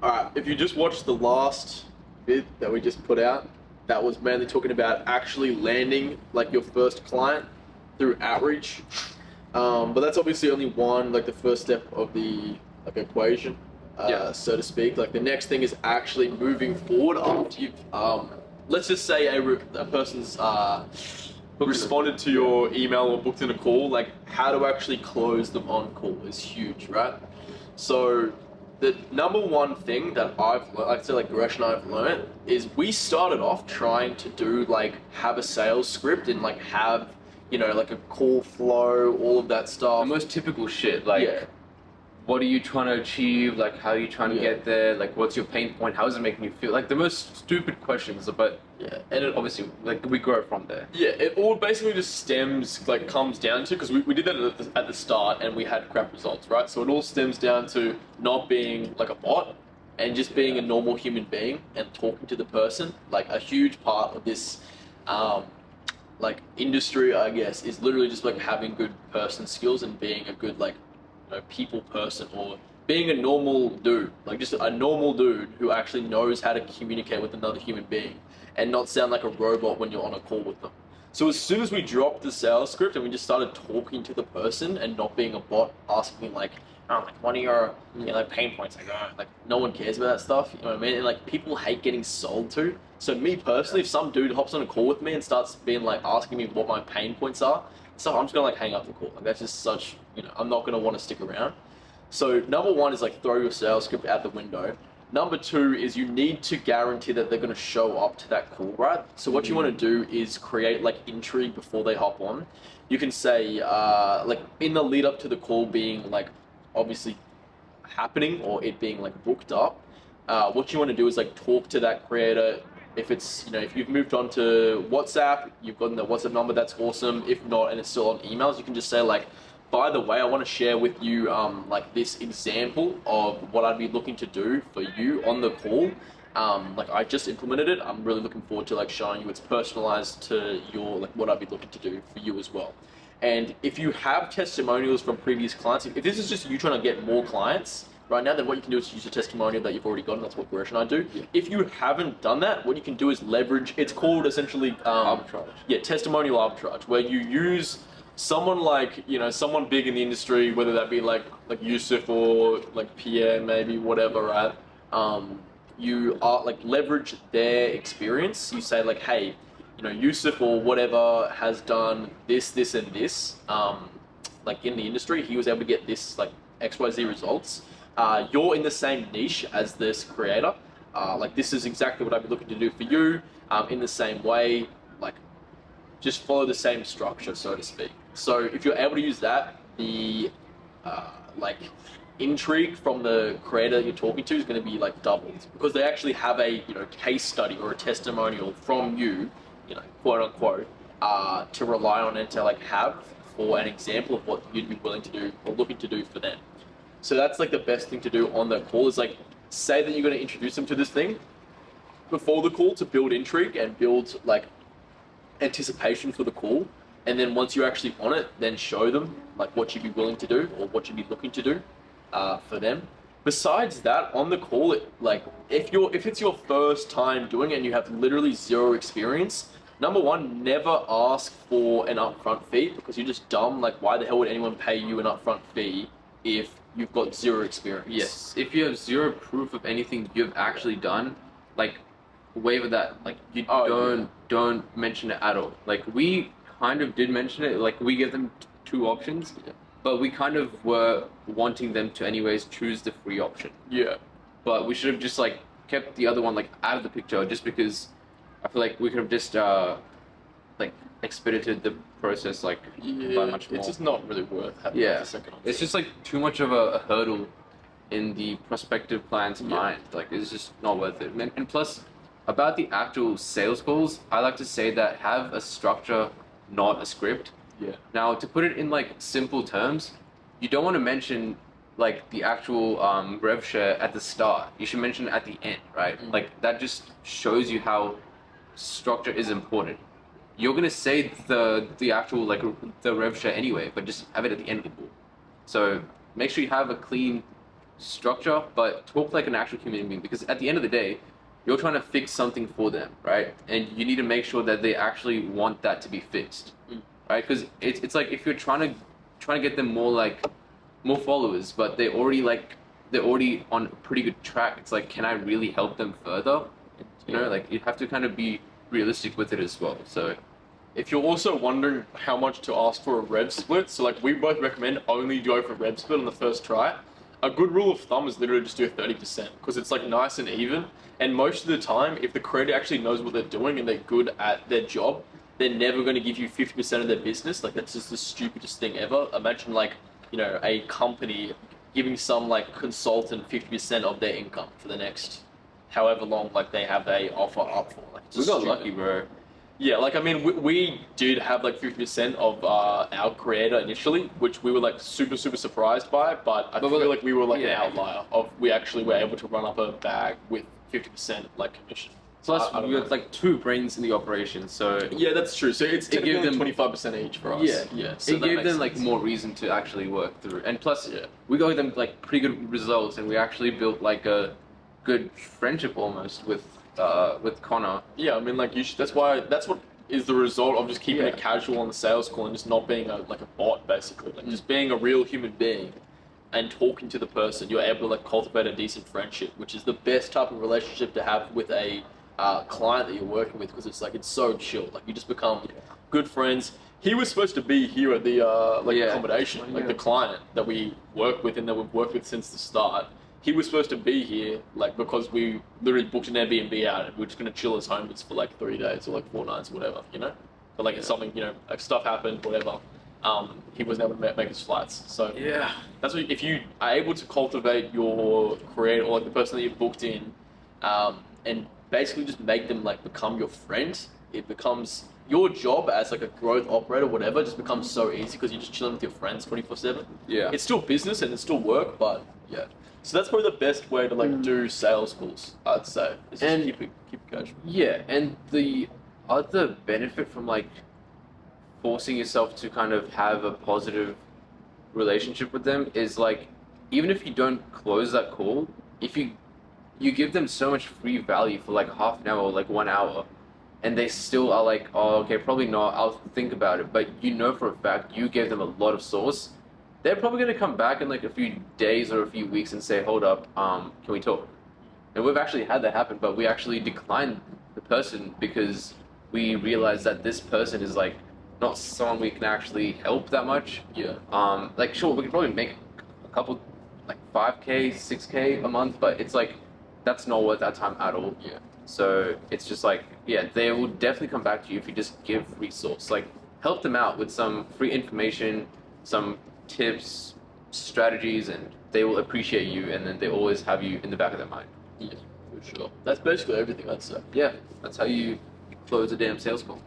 Alright, if you just watched the last vid that we just put out, that was mainly talking about actually landing like your first client through outreach. But that's obviously only one, like the first step of the like equation, so to speak. Like the next thing is actually moving forward after you've, let's just say a person's responded to your email or booked in a call. Like how to actually close them on call is huge, right? So the number one thing that I'd say like Gresh and I've learned is we started off trying to do like have a sales script and like have, you know, like a call flow, all of that stuff. The most typical shit, like what are you trying to achieve? Like how are you trying to get there? Like what's your pain point? How is it making you feel? Like the most stupid questions, but and it obviously like we grow from there. Yeah, it all basically just stems, like comes down to, because we did that at the start and we had crap results, right? So it all stems down to not being like a bot and just being a normal human being and talking to the person. Like a huge part of this like industry, I guess, is literally just like having good person skills and being a good like, you know, people person, or being a normal dude, like just a normal dude who actually knows how to communicate with another human being and not sound like a robot when you're on a call with them. So as soon as we dropped the sales script and we just started talking to the person and not being a bot asking like, oh, like what are your like pain points? Like no one cares about that stuff. You know what I mean? And like people hate getting sold to. So me personally, if some dude hops on a call with me and starts being like asking me what my pain points are, so I'm just gonna like hang up the call. Like that's just such, you know, I'm not gonna want to stick around. So number one is like throw your sales script out the window. Number two is you need to guarantee that they're going to show up to that call, right? So what you want to do is create like intrigue before they hop on. You can say like in the lead up to the call being like obviously happening or it being like booked up. What you want to do is like talk to that creator. If it's, you know, if you've moved on to WhatsApp, you've gotten the WhatsApp number, that's awesome. If not, and it's still on emails, you can just say like, by the way, I want to share with you like this example of what I'd be looking to do for you on the call. Like I just implemented it. I'm really looking forward to like showing you it's personalized to your, like what I'd be looking to do for you as well. And if you have testimonials from previous clients, if this is just you trying to get more clients right now, then what you can do is use a testimonial that you've already gotten. That's what Gresh and I do. Yeah. If you haven't done that, what you can do is leverage, it's called essentially arbitrage. Yeah, testimonial arbitrage, where you use someone like, you know, someone big in the industry, whether that be like Yusuf or like Pierre, maybe, whatever, right? You are like leverage their experience. You say like, hey, you know, Yusuf or whatever has done this, this, and this, like in the industry, he was able to get this like XYZ results. You're in the same niche as this creator. Like this is exactly what I'd be looking to do for you. In the same way, like just follow the same structure, so to speak. So if you're able to use that, the like intrigue from the creator that you're talking to is going to be like doubled, because they actually have a, you know, case study or a testimonial from you, you know, quote unquote, to rely on and to like have for an example of what you'd be willing to do or looking to do for them. So that's like the best thing to do on the call, is like say that you're going to introduce them to this thing before the call to build intrigue and build like anticipation for the call. And then once you're actually on it, then show them like what you'd be willing to do or what you'd be looking to do for them. Besides that, on the call, like if it's your first time doing it and you have literally zero experience, number one, never ask for an upfront fee, because you're just dumb. Like why the hell would anyone pay you an upfront fee if you've got zero experience? Yes, if you have zero proof of anything you've actually done, like waiver that. Like you don't mention it at all. Like we kind of did mention it. Like we give them two options, but we kind of were wanting them to anyways choose the free option. Yeah. But we should have just like kept the other one like out of the picture, just because I feel like we could have just like expedited the process like by much more. It's just not really worth having the second option. It's just like too much of a hurdle in the prospective client's mind. Like it's just not worth it. And plus, about the actual sales calls, I like to say that have a structure, not a script. Yeah. Now, to put it in like simple terms, you don't want to mention like the actual rev share at the start. You should mention it at the end, right? Mm-hmm. Like that just shows you how structure is important. You're gonna say the actual like the rev share anyway, but just have it at the end of the call. So make sure you have a clean structure, but talk like an actual human being. Because at the end of the day, you're trying to fix something for them, right? And you need to make sure that they actually want that to be fixed, right? Because it's like if you're trying to get them more followers, but they're already on a pretty good track. It's like, can I really help them further? You know, like you have to kind of be realistic with it as well. So If you're also wondering how much to ask for a rev split, so like we both recommend only go for rev split on the first try. A good rule of thumb is literally just do 30% because it's like nice and even. And most of the time, if the creator actually knows what they're doing and they're good at their job, they're never going to give you 50% of their business. Like that's just the stupidest thing ever. Imagine like, you know, a company giving some like consultant 50% of their income for the next however long like they have a offer up for. Like it's we got stupid. lucky, bro. Yeah, like I mean, we did have like 50% of our creator initially, which we were like super surprised by. But I feel like we were like an outlier of we actually were able to run up a bag with 50% like commission. Plus, I don't we know. got like 2 brains in the operation, so Yeah, that's true. So it's It gave technically them 25% each for us. yeah. So it that gave makes them like sense. more reason to actually work through. And plus, Yeah. we got them like pretty good results, and we actually built like a good friendship almost with Connor. Yeah, I mean, like you should. That's what is the result of just keeping it Yeah. casual on the sales call and just not being like a bot, basically. Like just being a real human being and talking to the person. You're able to like cultivate a decent friendship, which is the best type of relationship to have with a client that you're working with because it's like it's so chill. Like you just become good friends. He was supposed to be here at the accommodation, like the client that we work with and that we've worked with since the start. He was supposed to be here, like, because we literally booked an Airbnb out and we are just gonna chill as homies for like 3 days or like 4 nights or whatever, you know. But like, it's something, you know, like stuff happened, whatever. He wasn't able to make his flights, so Yeah. that's what if you are able to cultivate your creator or like the person that you've booked in, and basically just make them like become your friend. It becomes your job as like a growth operator, whatever, just becomes so easy because you're just chilling with your friends 24/7. Yeah. It's still business and it's still work, but yeah. So that's probably the best way to like do sales calls, I'd say. Is just And- keep it casual. Yeah, and the other benefit from like forcing yourself to kind of have a positive relationship with them is like even if you don't close that call, if you give them so much free value for like half an hour or like 1 hour, and they still are like, oh, okay, probably not, I'll think about it, but you know for a fact you gave them a lot of sauce, they're probably going to come back in like a few days or a few weeks and say, hold up, can we talk? And we've actually had that happen, but we actually declined the person because we realized that this person is like not someone we can actually help that much. Yeah. Like sure, we could probably make a couple, like 5K, 6K a month, but it's like that's not worth our time at all. Yeah. So it's just like, yeah, they will definitely come back to you if you just give resource. Like help them out with some free information, some tips, strategies, and they will appreciate you, and then they always have you in the back of their mind. Yeah, for sure. That's basically everything I'd say. Yeah, that's how you close a damn sales call.